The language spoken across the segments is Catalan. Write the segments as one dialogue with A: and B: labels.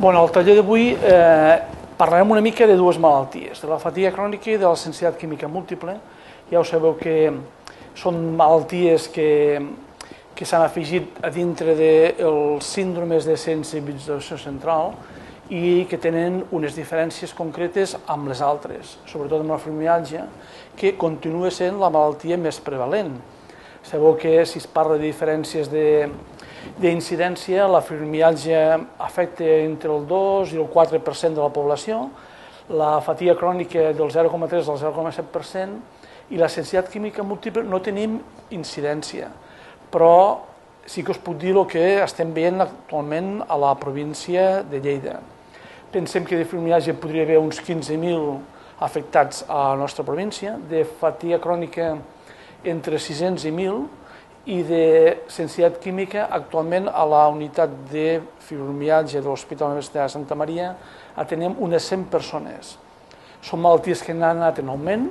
A: Al taller d'avui parlarem una mica de dues malalties, de la fatiga crònica i de la sensibilitat química múltiple. Ja ho sabeu que són malalties que s'han afegit a dintre dels síndromes de sensibilització central i que tenen unes diferències concretes amb les altres, sobretot amb la fibromiàlgia, que continua sent la malaltia més prevalent. Sabeu que si es parla de diferències d'incidència, la fibromiàlgia afecta entre el 2 i el 4% de la població, la fatiga crònica del 0,3 al 0,7% i la sensibilitat química múltiple no tenim incidència, però sí que us puc dir el que estem veient actualment a la província de Lleida. Pensem que de fibromiàlgia podria haver uns 15.000 afectats a la nostra província, de fatiga crònica entre 600 i 1.000, i de sensibilitat química actualment a la unitat de fibromiàlgia de l'Hospital Universitari de Santa Maria atenem unes 100 persones. Són malalties que han anat en augment.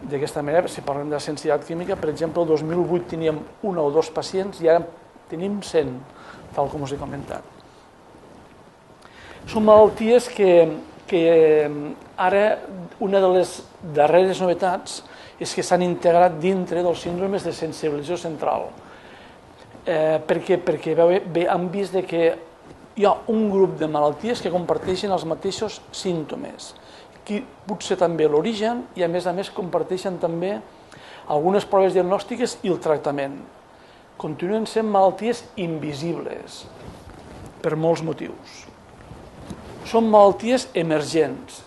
A: D'aquesta manera, si parlem de sensibilitat química, per exemple, el 2008 teníem 1 o 2 pacients i ara tenim 100, tal com us he comentat. Són malalties que ara una de les darreres novetats és que s'han integrat dintre dels síndromes de sensibilització central. Per què? Perquè han vist que hi ha un grup de malalties que comparteixen els mateixos símptomes, que potser també l'origen i a més comparteixen també algunes proves diagnòstiques i el tractament. Continuen sent malalties invisibles per molts motius. Són malalties emergents.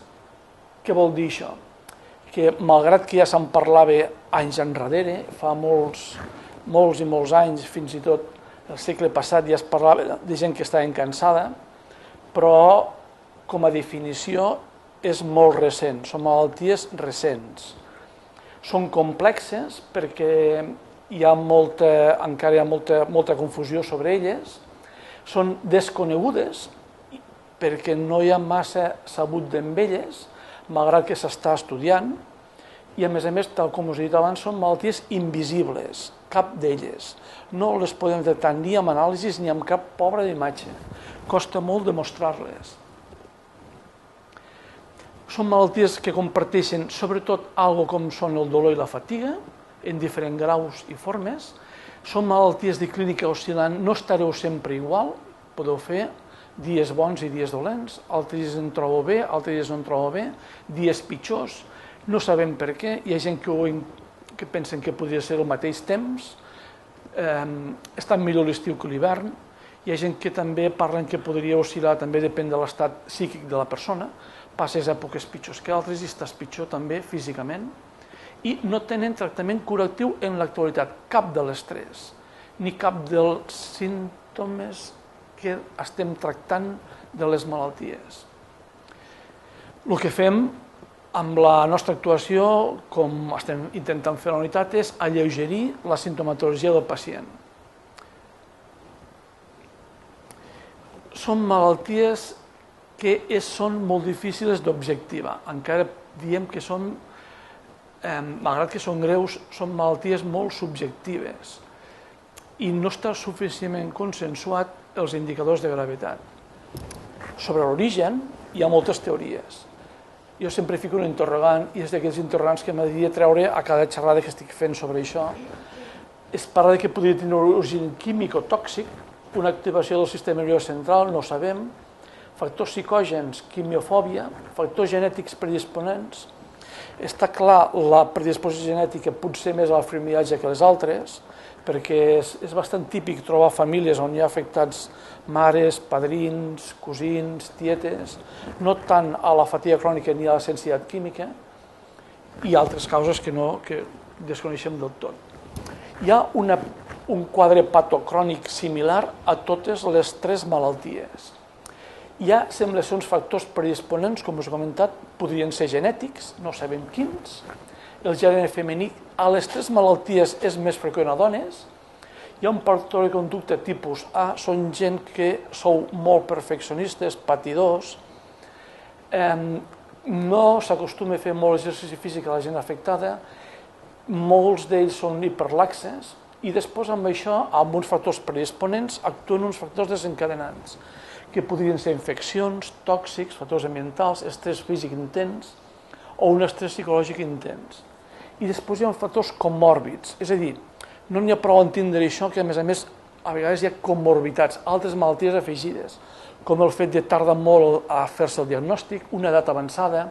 A: Què vol dir això? Que malgrat que ja se'n parlava anys enrere, fa molts i molts anys, fins i tot el segle passat ja es parlava de gent que estava cansada, però com a definició és molt recent, són malalties recents. Són complexes perquè encara hi ha molta confusió sobre elles, són desconegudes perquè no hi ha massa sabut d'elles, malgrat que s'està estudiant, i a més, tal com us he dit abans, són malalties invisibles, cap d'elles. No les podem detectar ni amb anàlisis ni amb cap pobra d'imatge. Costa molt demostrar-les. Són malalties que comparteixen sobretot algo com són el dolor i la fatiga, en diferents graus i formes. Són malalties de clínica oscil·lant, no estareu sempre igual, podeu fer dies bons i dies dolents, altres dies en trobo bé, altres dies no en trobo bé, dies pitjors, no sabem per què, hi ha gent que pensen que podria ser el mateix temps, està millor l'estiu que l'hivern, hi ha gent que també parlen que podria oscil·lar, també depèn de l'estat psíquic de la persona, passes èpoques pitjors que altres i estàs pitjor també físicament, i no tenen tractament curatiu en l'actualitat, cap de les tres, ni cap dels símptomes que estem tractant de les malalties. El que fem amb la nostra actuació, com estem intentant fer a la unitat, és alleugerir la simptomatologia del pacient. Són malalties que són molt difícils d'objectivar. Encara diem que són, malgrat que són greus, són malalties molt subjectives i no està suficientment consensuat els indicadors de gravetat. Sobre l'origen hi ha moltes teories. Jo sempre fico un interrogant i és d'aquells interrogants que m'agradaria treure a cada xerrada que estic fent sobre això. Es parla que podria tenir un origen químic o tòxic, una activació del sistema nerviós central, no ho sabem, factors psicògens, quimiofòbia, factors genètics predisponents. Està clar, la predisposició genètica pot ser més a la fibromiàlgia que les altres, perquè és bastant típic trobar famílies on hi ha afectats mares, padrins, cosins, tietes, no tant a la fatiga crònica ni a la sensibilitat química, i altres causes que desconeixem del tot. Hi ha un quadre patocrònic similar a totes les tres malalties. Hi ha, sembla ser, uns factors predisponents, com us he comentat, podrien ser genètics, no sabem quins. El gènere femení a les tres malalties és més freqüent a dones. Hi ha un patró de conducta tipus A, són gent que sou molt perfeccionistes, patidors, no s'acostuma a fer molt exercici físic a la gent afectada, molts d'ells són hiperlaxes I després amb això, amb uns factors predisponents, actuen uns factors desencadenants, que podrien ser infeccions, tòxics, factors ambientals, estrès físic intens o un estrès psicològic intens. I després hi ha factors comòrbids, és a dir, no n'hi ha prou a entendre això, que a més, a vegades hi ha comorbitats, altres malalties afegides, com el fet de tardar molt a fer-se el diagnòstic, una edat avançada,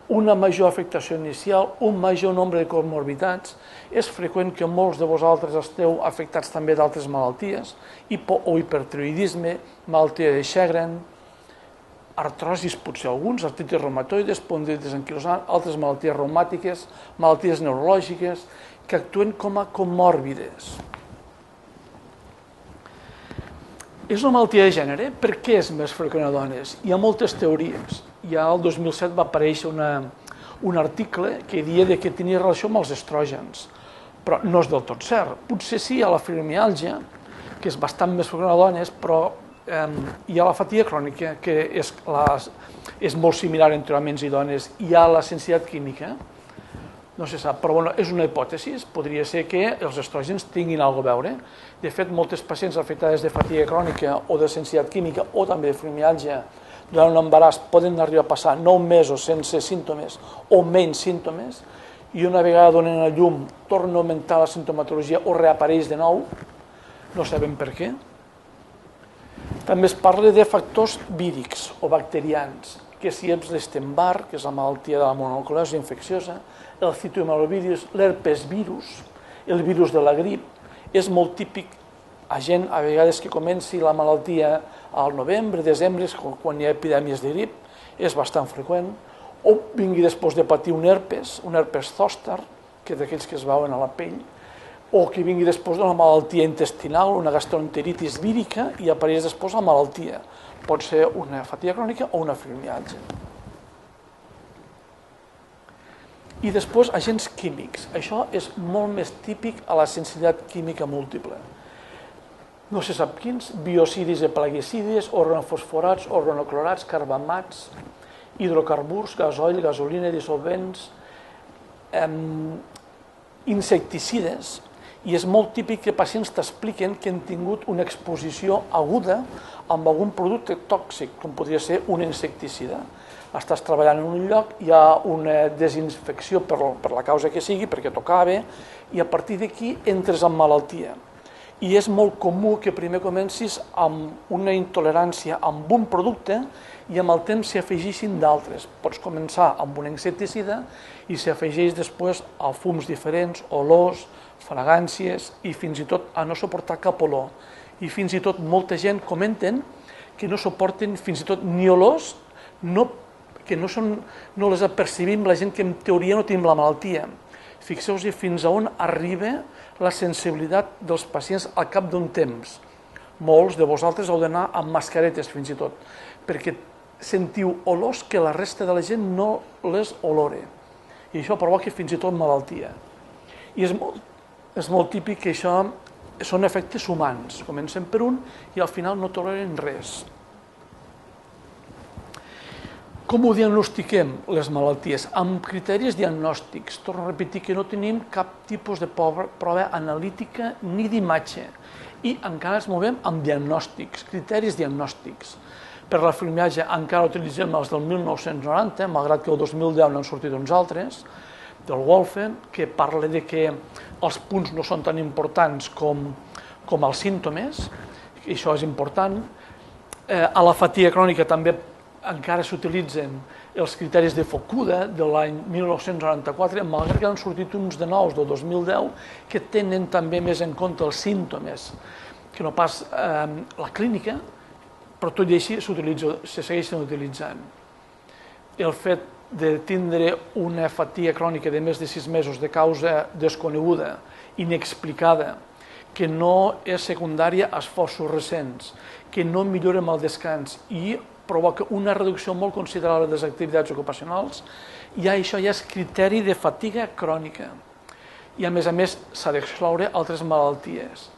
A: una major afectació inicial, un major nombre de comorbitats. És freqüent que molts de vosaltres esteu afectats també d'altres malalties, o hipertiroïdisme, malaltia de Sjögren, artrosis potser alguns, artritis reumatoide, espondilitis anquilosant, altres malalties reumàtiques, malalties neurològiques, que actuen com a comòrbides. És una malaltia de gènere? Per què és més freqüent a dones? Hi ha moltes teories. Ja el 2007 va aparèixer un article que deia que tenia relació amb els estrògens, però no és del tot cert. Potser sí hi ha la fibromiàlgia, que és bastant més freqüent a dones, però hi ha la fatiga crònica, que és molt similar entre homes i dones. Hi ha la sensibilitat química, no se sap, però bueno, és una hipòtesi, podria ser que els estrògens tinguin alguna cosa a veure. De fet, moltes pacients afectades de fatiga crònica o de sensibilitat química o també de fibromiàlgia durant un embaràs poden arribar a passar 9 mesos sense símptomes o menys símptomes, i una vegada donen a llum torna a augmentar la simptomatologia o reapareix de nou, no sabem per què. També es parla de factors vírics o bacterians, que si és l'Epstein-Barr, que és la malaltia de la mononucleosi infecciosa, el citomegalovirus, l'herpes virus, el virus de la grip, és molt típic a gent, a vegades que comenci la malaltia al novembre, desembre, quan hi ha epidèmies de grip, és bastant freqüent, o vingui després de patir un herpes zòster, que és d'aquells que es veuen a la pell, o que vingui després d'una malaltia intestinal, una gastroenteritis vírica, i apareix després la malaltia. Pot ser una fatiga crònica o una fibromiàlgia. I després, agents químics. Això és molt més típic a la sensibilitat química múltiple. No se sap quins, biocidis i plaguicides, organofosforats, organoclorats, carbamats, hidrocarburs, gasoil, gasolina, dissolvents, insecticides, i és molt típic que pacients t'expliquen que han tingut una exposició aguda amb algun producte tòxic, com podria ser una insecticida. Estàs treballant en un lloc, hi ha una desinfecció per la causa que sigui, perquè tocava, i a partir d'aquí entres en malaltia. I és molt comú que primer comencis amb una intolerància amb un producte i amb el temps s'hi afegeixin d'altres. Pots començar amb un insecticida i s'hi afegeix després a fums diferents, olors, fragàncies i fins i tot a no suportar cap olor. I fins i tot molta gent comenten que no suporten fins i tot ni olors, que no les apercebim la gent que en teoria no tenim la malaltia. Fixeu-vos fins a on arriba la sensibilitat dels pacients al cap d'un temps. Molts de vosaltres heu d'anar amb mascaretes fins i tot, perquè sentiu olors que la resta de la gent no les olora. I això provoca fins i tot malaltia. I és molt típic que això són efectes humans. Comencem per un i al final no toleren res. Com ho diagnostiquem, les malalties? Amb criteris diagnòstics. Torno a repetir que no tenim cap tipus de prova analítica ni d'imatge i encara ens movem amb diagnòstics, criteris diagnòstics. Per la fibromiàlgia encara utilitzem els del 1990, malgrat que el 2010 n'han sortit uns altres, del Wolfen, que parla de que els punts no són tan importants com els símptomes, i això és important. A la fatiga crònica també encara s'utilitzen els criteris de Fukuda de l'any 1994, malgrat que han sortit uns de nous del 2010 que tenen també més en compte els símptomes que no pas la clínica, però tot i així se segueixen utilitzant. El fet de tindre una fatiga crònica de més de 6 mesos de causa desconeguda, inexplicada, que no és secundària a esforços recents, que no millora amb el descans i provoca una reducció molt considerable de les activitats ocupacionals, això ja és criteri de fatiga crònica. I a més s'ha d'excloure altres malalties.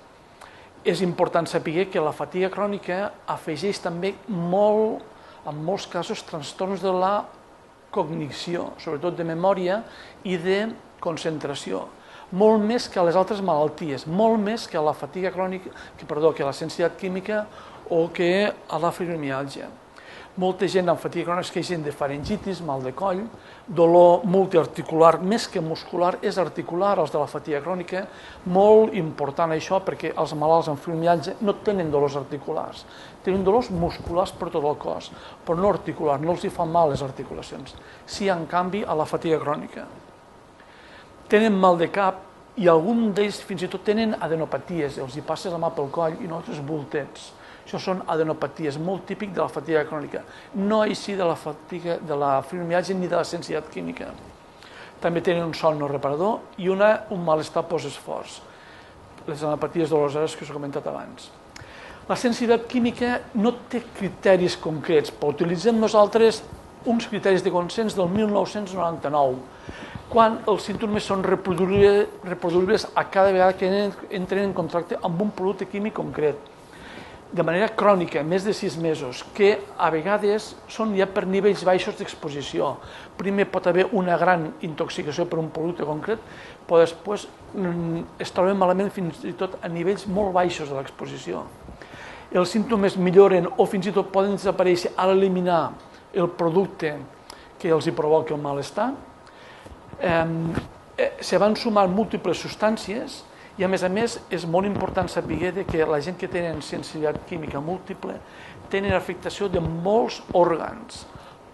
A: És important saber que la fatiga crònica afegeix també en molts casos, trastorns de la cognició, sobretot de memòria i de concentració. molt més que a les altres malalties, molt més que a la fatiga crònica, que a la sensibilitat química o que a la fibromiàlgia. Molta gent amb fatiga crònica es queixen de faringitis, mal de coll, dolor multiarticular, més que muscular, és articular, els de la fatiga crònica. Molt important això perquè els malalts amb fibromiàlgia no tenen dolors articulars, tenen dolors musculars per tot el cos, però no articulars, no els hi fan mal les articulacions. Sí, en canvi, a la fatiga crònica. Tenen mal de cap i alguns d'ells fins i tot tenen adenopaties, els hi passes la mà pel coll i nosaltres voltets. Això són adenopaties, molt típic de la fatiga crònica, no així de la fatiga de la fibromiàlgia ni de la sensibilitat química. També tenen un son no reparador i un malestar post-esforç, les adenopaties doloroses que us he comentat abans. La sensibilitat química no té criteris concrets, però utilitzem nosaltres uns criteris de consens del 1999, quan els símptomes són reproduïbles a cada vegada que entren en contacte amb un producte químic concret, de manera crònica, més de 6 mesos, que a vegades són ja per nivells baixos d'exposició. Primer pot haver una gran intoxicació per un producte concret, però després es troben malament fins i tot a nivells molt baixos de l'exposició. Els símptomes milloren o fins i tot poden desaparèixer a l'eliminar el producte que els hi provoca el malestar. Se van sumar múltiples substàncies i a més és molt important saber que la gent que tenen sensibilitat química múltiple tenen afectació de molts òrgans,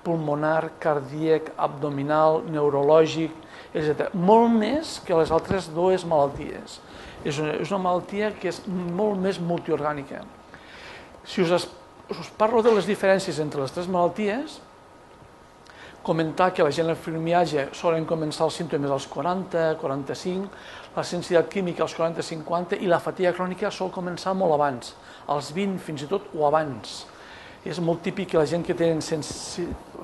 A: pulmonar, cardíac, abdominal, neurològic, etc. Molt més que les altres dues malalties. És una malaltia que és molt més multiorgànica. Si us parlo de les diferències entre les tres malalties, comentar que la gent amb fibromiàlgia solen començar els símptomes als 40, 45, la sensibilitat química als 40-50 i la fatiga crònica sol començar molt abans, als 20 fins i tot o abans. És molt típic que la gent que tenen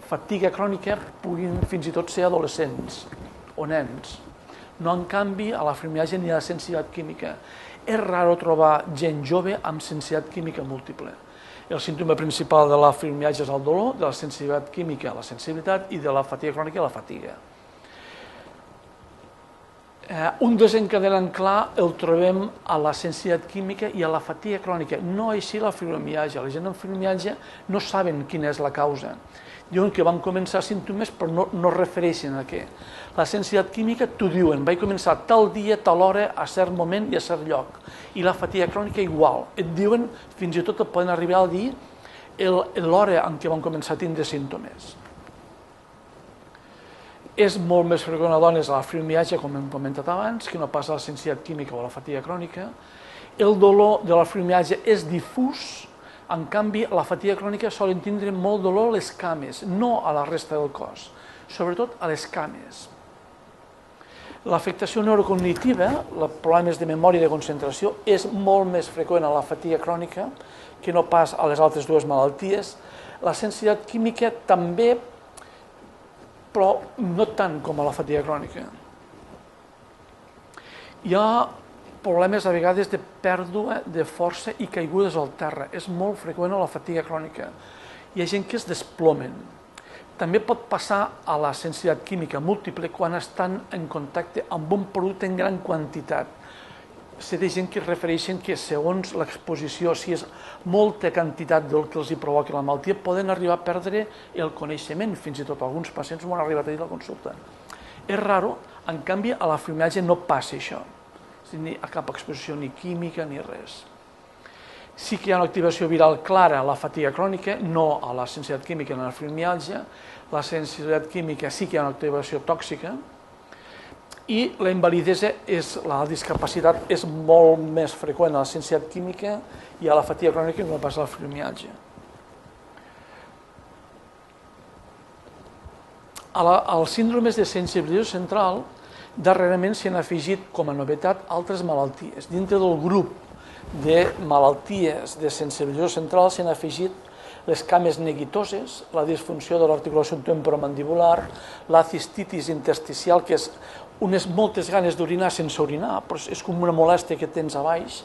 A: fatiga crònica puguin fins i tot ser adolescents o nens. No, en canvi, a la fibromiàlgia ni a la sensibilitat química. És raro trobar gent jove amb sensibilitat química múltiple. El símptoma principal de la fibromiàlgia és el dolor, de la sensibilitat química la sensibilitat i de la fatiga crònica la fatiga. Un desencadenant clar el trobem a la sensibilitat química i a la fatiga crònica, no així la fibromiàlgia. La gent amb fibromiàlgia no saben quina és la causa. Diuen que van començar símptomes però no refereixen a què. La sensibilitat química t'ho diuen, vaig començar tal dia, tal hora, a cert moment i a cert lloc. I la fatiga crònica igual. Et diuen, fins i tot et poden arribar a dir l'hora en què van començar a tindre símptomes. És molt més freqüent a dones a la fibromiàlgia, com hem comentat abans, que no pas a la sensibilitat química o a la fatiga crònica. El dolor de la fibromiàlgia és difús, en canvi, a la fatiga crònica solen tindre molt dolor a les cames, no a la resta del cos, sobretot a les cames. L'afectació neurocognitiva, els problemes de memòria i de concentració, és molt més freqüent a la fatiga crònica que no pas a les altres dues malalties. La sensibilitat química també, però no tant com a la fatiga crònica. Hi ha problemes a vegades de pèrdua de força i caigudes al terra. És molt freqüent a la fatiga crònica. Hi ha gent que es desplomen. També pot passar a la sensibilitat química múltiple quan estan en contacte amb un producte en gran quantitat. Sé de gent que es refereixen que segons l'exposició, si és molta quantitat del que els hi provoca la malaltia, poden arribar a perdre el coneixement. Fins i tot alguns pacients m'ho han arribat a dir a la consulta. És raro, en canvi a la fibromiàlgia no passa això. Ni a cap exposició ni química ni res. Sí que hi ha una activació viral clara a la fatiga crònica, no a la sensibilitat química ni a la fibromiàlgia. La sensibilitat química sí que hi ha una activació tòxica i la invalidesa, la discapacitat és molt més freqüent a la sensibilitat química i a la fatiga crònica que no pas a la fibromiàlgia. Als síndromes de sensibilització central darrerament s'hi han afegit com a novetat altres malalties. Dintre del grup de malalties de sensibilització central s'hi han afegit les cames neguitoses, la disfunció de l'articulació temporomandibular, la cistitis intersticial, que és moltes ganes d'orinar sense orinar, però és com una molèstia que tens a baix,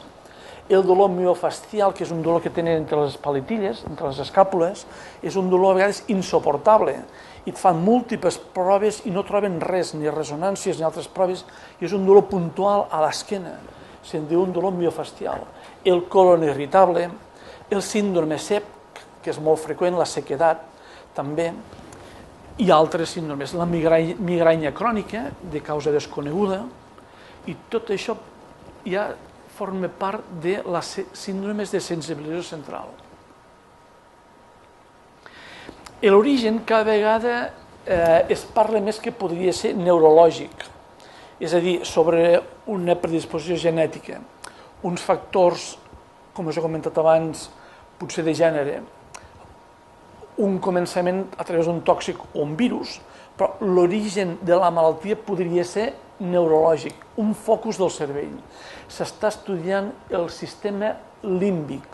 A: el dolor miofascial, que és un dolor que tenen entre les paletilles, entre les escàpules, és un dolor a vegades insuportable i et fan múltiples proves i no troben res, ni ressonàncies ni altres proves, i és un dolor puntual a l'esquena, se'n diu un dolor miofascial. El colon irritable, el síndrome SEP, que és molt freqüent, la sequedat també, i altres síndromes, la migranya crònica de causa desconeguda, i tot això ja forma part de les síndromes de sensibilització central. L'origen cada vegada es parla més que podria ser neurològic, és a dir, sobre una predisposició genètica, uns factors, com us he comentat abans, potser de gènere, un començament a través d'un tòxic o un virus, però l'origen de la malaltia podria ser neurològic, un focus del cervell. S'està estudiant el sistema límbic.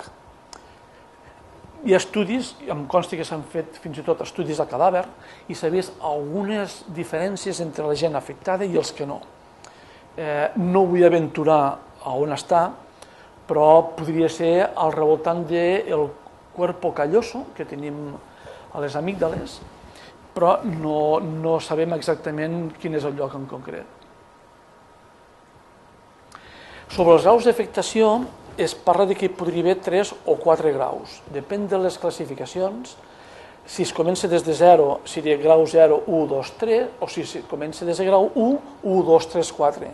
A: Hi ha estudis, em consta que s'han fet fins i tot estudis al cadàver, i s'ha vist algunes diferències entre la gent afectada i els que no. No vull aventurar a on està, però podria ser al revoltant del cuerpo calloso que tenim a les amígdales, però no sabem exactament quin és el lloc en concret. Sobre els graus d'afectació es parla que hi podria haver 3 o 4 graus. Depèn de les classificacions. Si es comença des de 0, seria grau 0, 1, 2, 3, o si es comença des de grau 1, 1, 2, 3, 4.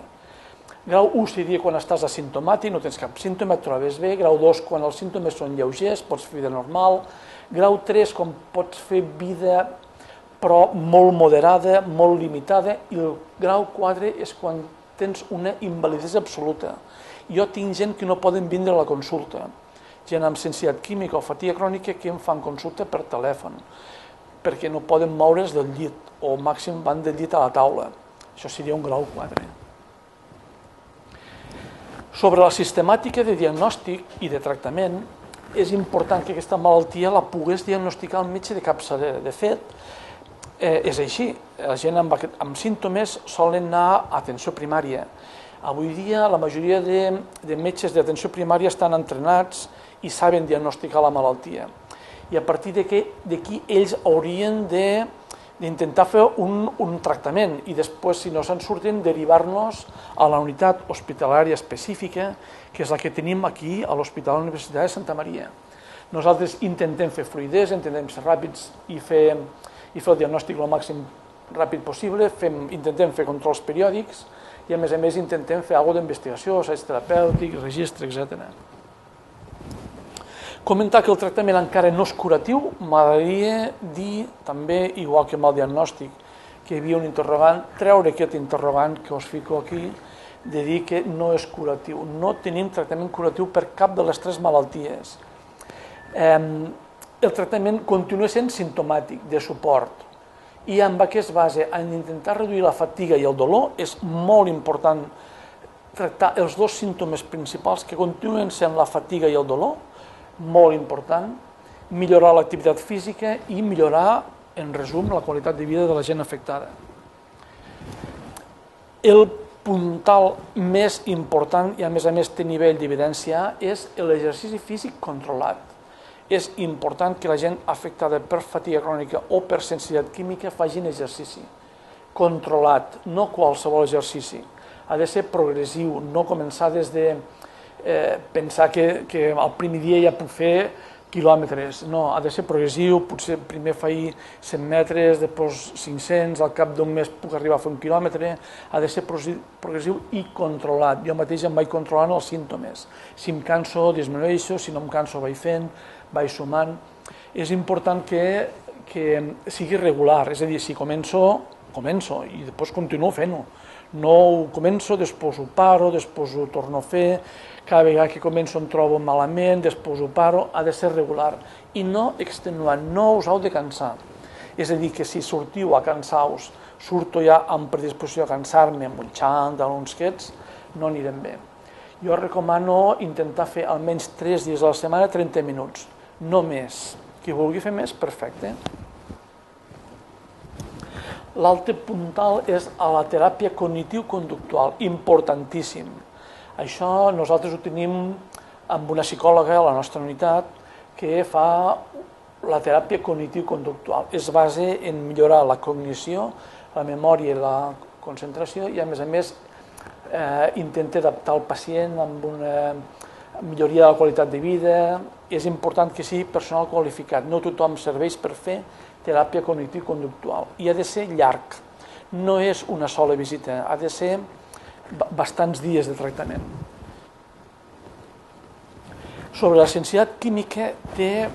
A: Grau 1 seria quan estàs asimptomàtic, no tens cap símptoma, et trobes bé. Grau 2, quan els símptomes són lleugers, pots fer vida normal. Grau 3, quan pots fer vida però molt moderada, molt limitada. I el grau 4 és quan tens una invalidesa absoluta. Jo tinc gent que no poden vindre a la consulta, gent amb sensibilitat química o fatiga crònica que em fan consulta per telèfon, perquè no poden moure's del llit, o màxim van del llit a la taula. Això seria un grau 4. Sobre la sistemàtica de diagnòstic i de tractament, és important que aquesta malaltia la pogués diagnosticar el metge de capçalera. De fet, és així. La gent amb símptomes solen anar a atenció primària. Avui dia la majoria de metges d'atenció primària estan entrenats i saben diagnosticar la malaltia. I a partir d'aquí ells haurien d'intentar fer un tractament i després, si no se'n surten, derivar-nos a la unitat hospitalària específica, que és la que tenim aquí a l'Hospital Universitari de Santa Maria. Nosaltres intentem fer fluïdesa, intentem ser ràpids i fer el diagnòstic el màxim ràpid possible, intentem fer controls periòdics i a més intentem fer alguna d'investigació, assaig terapèutic, registre, etc. Comentar que el tractament encara no és curatiu, m'agradaria dir també, igual que amb el diagnòstic, que hi havia un interrogant, treure aquest interrogant que us fico aquí, de dir que no és curatiu. No tenim tractament curatiu per cap de les 3 malalties. El tractament continua sent simptomàtic, de suport, i amb aquest base en intentar reduir la fatiga i el dolor és molt important tractar els 2 símptomes principals que continuen sent la fatiga i el dolor, molt important, millorar l'activitat física i millorar, en resum, la qualitat de vida de la gent afectada. El puntal més important i a més té nivell d'evidència és l'exercici físic controlat. És important que la gent afectada per fatiga crònica o per sensibilitat química facin exercici controlat, no qualsevol exercici. Ha de ser progressiu, no començar des de pensar que el primer dia ja puc fer quilòmetres. No, ha de ser progressiu, potser primer faig 100 metres, després 500, al cap d'un mes puc arribar a fer 1 quilòmetre. Ha de ser progressiu i controlat. Jo mateix em vaig controlant els símptomes. Si em canso, disminueixo, si no em canso, vaig fent, vaig sumant. És important que sigui regular, és a dir, si començo i després continuo fent-ho. No ho començo, després ho paro, després ho torno a fer, cada vegada que començo em trobo malament, després ho paro, ha de ser regular i no extenuant, no us heu de cansar. És a dir, que si sortiu a cansar-vos, surto ja amb predisposició a cansar-me, amb un xandall, uns quets, no anirem bé. Jo recomano intentar fer almenys 3 dies a la setmana 30 minuts, no més. Qui vulgui fer més, perfecte. L'altre puntal és a la teràpia cognitiu-conductual, importantíssim. Això nosaltres ho tenim amb una psicòloga a la nostra unitat que fa la teràpia cognitiu-conductual. Es basa en millorar la cognició, la memòria i la concentració i, a més, intenta adaptar el pacient amb una milloria de la qualitat de vida. És important que sigui personal qualificat. No tothom serveix per fer teràpia cognitiu-conductual. I ha de ser llarg. No és una sola visita, ha de ser bastants dies de tractament. Sobre la sensibilitat química té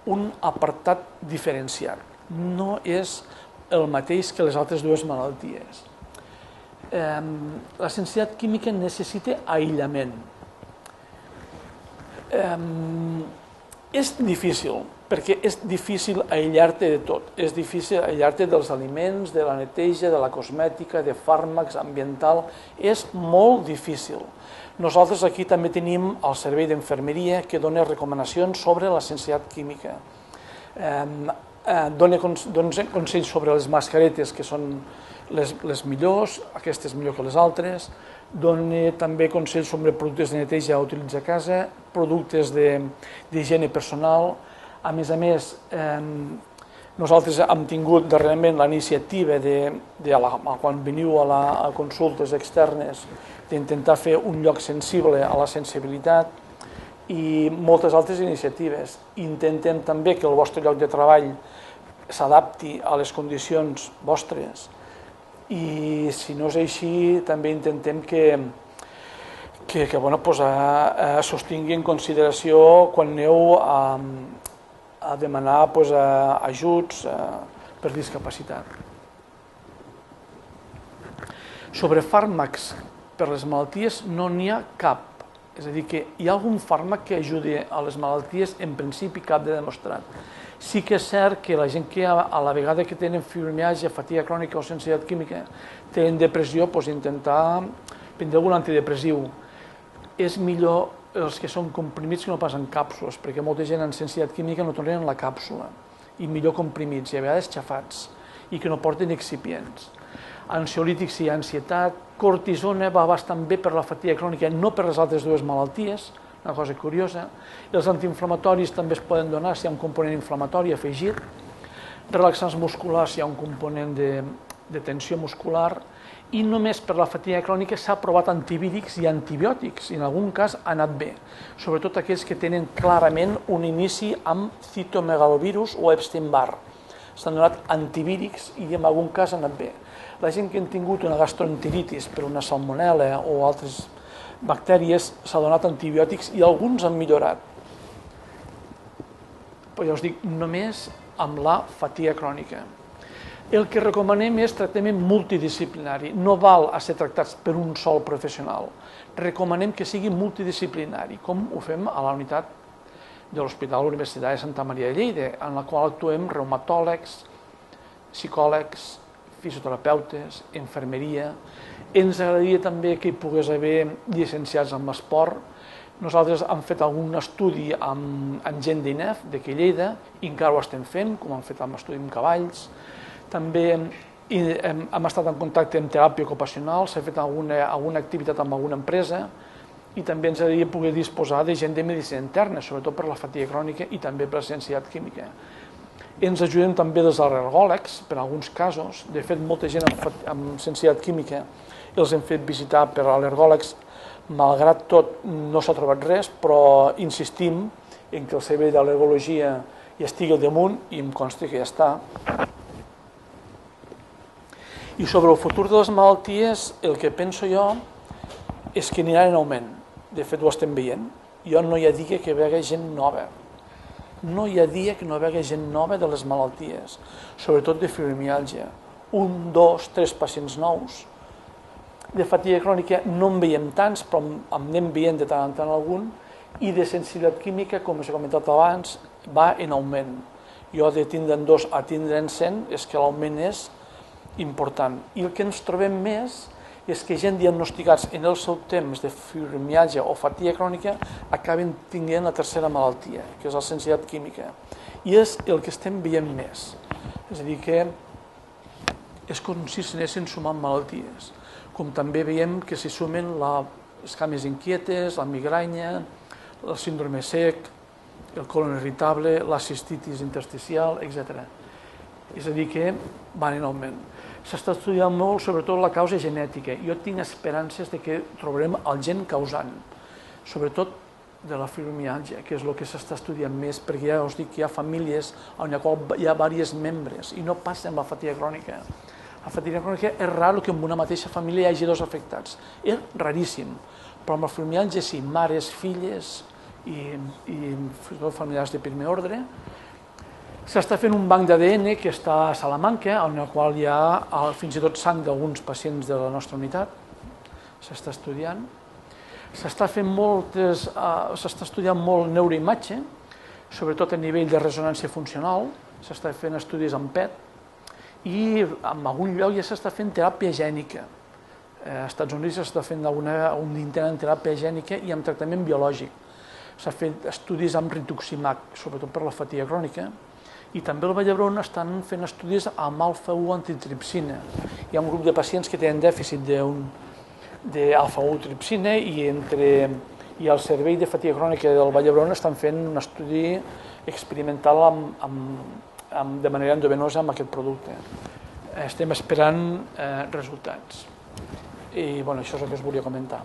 A: un apartat diferenciat. No és el mateix que les altres dues malalties. La sensibilitat química necessita aïllament. És difícil, perquè és difícil aïllar-te de tot. És difícil aïllar-te dels aliments, de la neteja, de la cosmètica, de fàrmacs, ambiental. És molt difícil. Nosaltres aquí també tenim el servei d'infermeria que dona recomanacions sobre la sensibilitat química. Dona consells sobre les mascaretes, que són les millors, aquestes millor que les altres. Dona també consells sobre productes de neteja a utilitzar a casa, productes d'higiene personal. A més, nosaltres hem tingut darrerament la iniciativa quan veniu a consultes externes, d'intentar fer un lloc sensible a la sensibilitat i moltes altres iniciatives. Intentem també que el vostre lloc de treball s'adapti a les condicions vostres i, si no és així, també intentem que sostingui en consideració quan aneu a demanar ajuts per discapacitat. Sobre fàrmacs per les malalties no n'hi ha cap. És a dir, que hi ha algun fàrmac que ajudi a les malalties, en principi cap de demostrat. Sí que és cert que la gent que a la vegada que tenen fibromiàlgia, fatiga crònica o sensibilitat química, tenen depressió, intentar prendre algun antidepressiu. És millor els que són comprimits que no pas en càpsules, perquè molta gent amb sensibilitat química no toleren la càpsula, i millor comprimits, i a vegades xafats, i que no porten excipients. Ansiolítics i ansietat, cortisona va bastant bé per la fatiga crònica, no per les altres dues malalties, una cosa curiosa. Els antiinflamatoris també es poden donar si hi ha un component inflamatori afegit. Relaxants musculars si hi ha un component de tensió muscular. I només per la fatiga crònica s'ha provat antivírics i antibiòtics, i en algun cas ha anat bé. Sobretot aquells que tenen clarament un inici amb citomegalovirus o Epstein-Barr. S'han donat antivírics i en algun cas ha anat bé. La gent que han tingut una gastroenteritis per una salmonel·la o altres bactèries s'ha donat antibiòtics i alguns han millorat. Però ja us dic, només amb la fatiga crònica. El que recomanem és tractament multidisciplinari. No val a ser tractats per un sol professional. Recomanem que sigui multidisciplinari, com ho fem a la unitat de l'Hospital Universitari de Santa Maria de Lleida, en la qual actuem reumatòlegs, psicòlegs, fisioterapeutes, infermeria. Ens agradaria també que hi pogués haver llicenciats en esport. Nosaltres hem fet algun estudi amb gent d'INEF, d'aquí Lleida, i encara ho estem fent, com hem fet amb estudi amb cavalls. També hem estat en contacte amb teràpia ocupacional, s'ha fet alguna activitat amb alguna empresa, i també ens agradaria poder disposar de gent de medicina interna, sobretot per la fatiga crònica i també per la sensibilitat química. Ens ajudem també dels al·lergòlegs, per alguns casos. De fet, molta gent amb sensibilitat química els hem fet visitar per al·lergòlegs. Malgrat tot, no s'ha trobat res, però insistim en que el servei d'al·lergologia hi estigui al damunt i em consta que ja està. I sobre el futur de les malalties, el que penso jo és que aniran en augment. De fet, ho estem veient. Jo no hi ha dia que vegi gent nova. No hi ha dia que no vegi gent nova de les malalties, sobretot de fibromiàlgia. 1, 2, 3 pacients nous. De fatiga crònica no en veiem tants, però en anem veient de tant en tant algun, i de sensibilitat química, com us he comentat abans, va en augment. Jo de tindre'n 2 a tindre'n 100 és que l'augment és important. I el que ens trobem més és que gent diagnosticats en el seu temps de fibromiàlgia o fatiga crònica acaben tinguent la tercera malaltia, que és la sensibilitat química. I és el que estem veient més. És a dir, que és com si s'anessin sumant malalties. Com també veiem que s'hi sumen les cames inquietes, la migranya, el síndrome sec, el colon irritable, la cistitis intersticial, etc. És a dir, que van en augment. S'està estudiant molt, sobretot, la causa genètica. Jo tinc esperances de que trobarem el gen causant, sobretot de la fibromiàlgia, que és el que s'està estudiant més, perquè ja us dic que hi ha famílies on hi ha diversos membres i no passa amb la fatiga crònica. La fatiga crònica és rar que en una mateixa família hi hagi dos afectats. És raríssim, però amb la fibromiàlgia sí, mares, filles i familiars de primer ordre. S'està fent un banc d'ADN que està a Salamanca, en el qual hi ha fins i tot sang d'alguns pacients de la nostra unitat. S'està estudiant. S'està estudiant molt neuroimatge, sobretot a nivell de ressonància funcional. S'està fent estudis amb PET i en algun lloc ja s'està fent teràpia gènica. Als Estats Units s'està fent un intent en teràpia gènica i amb tractament biològic. S'ha fet estudis amb rituximab, sobretot per la fatiga crònica, i també al Vall d'Hebron estan fent estudis amb alfa-1 antitripsina. Hi ha un grup de pacients que tenen dèficit d'alfa-1 tripsina i el Servei de Fatiga Crònica del Vall d'Hebron estan fent un estudi experimental de manera endovenosa amb aquest producte. Estem esperant resultats. I això és el que us volia comentar.